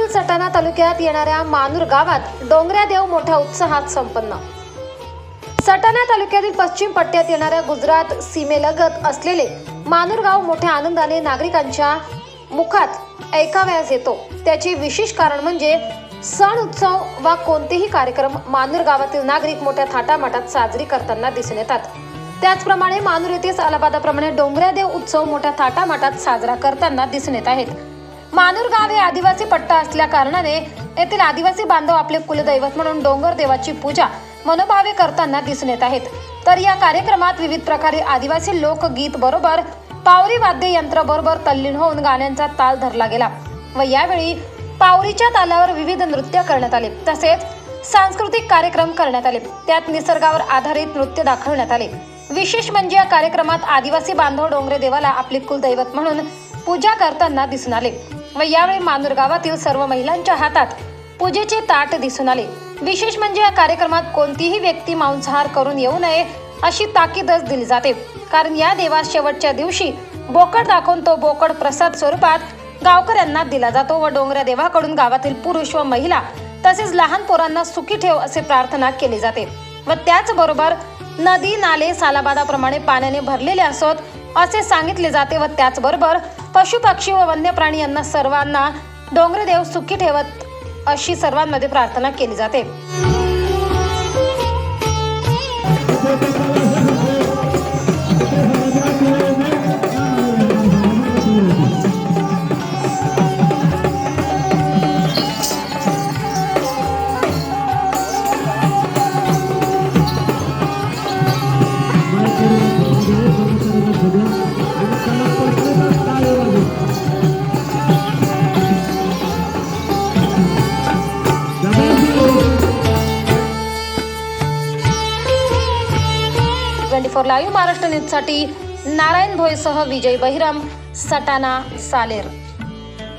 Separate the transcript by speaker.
Speaker 1: जिल्ह्यातील सटाणा तालुक्यात येणाऱ्या मानूर गावात डोंगऱ्यादेव मोठ्या उत्साहात संपन्न। सटाणा तालुक्यातील पश्चिम पट्ट्यात येणाऱ्या गुजरात सीमेलगत असलेले मानूर गाव मोठ्या आनंदाने नागरिकांच्या मुखात ऐकावयास येतो। त्याचे विशेष कारण म्हणजे सण उत्सव वा कोणतेही कार्यक्रम मानूर गावातील नागरिक मोठ्या थाटामाटात साजरी करताना दिसून येतात। त्याचप्रमाणे मानूर येथे सालाबादाप्रमाणे डोंगऱ्यादेव उत्सव मोठ्या थाटामाटात साजरा करताना दिसून येत आहेत। मानूर गाव हे आदिवासी पट्टा असल्या कारणाने येथील आदिवासी बांधव आपले कुलदैवत म्हणून डोंगर देवाची पूजा मनोभावे करताना दिसून येत आहेत। तर या कार्यक्रमात विविध प्रकारे आदिवासी लोकगीत बरोबर पावरी वाद्य यंत्र बरोबर तल्लीन होऊन गाण्यांचा ताल धरला गेला व यावेळी पावरीच्या तालावर विविध नृत्य करण्यात आले, तसेच सांस्कृतिक कार्यक्रम करण्यात आले। त्यात निसर्गावर आधारित नृत्य दाखवण्यात आले। विशेष म्हणजे या कार्यक्रमात आदिवासी बांधव डोंगरे देवाला आपले कुलदैवत म्हणून पूजा करताना दिसून आले व यावेळी मानूर गावातील सर्व महिलांच्या हातात पूजेचे ताट दिसून आले। विशेष म्हणजे या कार्यक्रमात कोणतीही व्यक्ती मांसाहार करून येऊ नये अशी ताकीदच दिली जाते, कारण या देवास शेवटच्या दिवशी बोकड दाखवून तो बोकड प्रसाद स्वरूपात गावकऱ्यांना दिला जातो व डोंगऱ्या देवाकडून गावातील पुरुष व महिला तसेच लहान पोरांना सुखी ठेव असे प्रार्थना केली जाते व त्याचबरोबर नदी नाले सालाबादाप्रमाणे पाण्याने भरलेले असोत असे सांगितले जाते व त्याचबरोबर पशु पक्षी व वन्य प्राणी यांना सर्वांना डोंगरे देव सुखी ठेवत अशी सर्वांमध्ये प्रार्थना केली जाते। 24 लाईव्ह महाराष्ट्र न्यूजसाठी नारायण भोईसह विजय बहिरम, सटाणा, सालेर।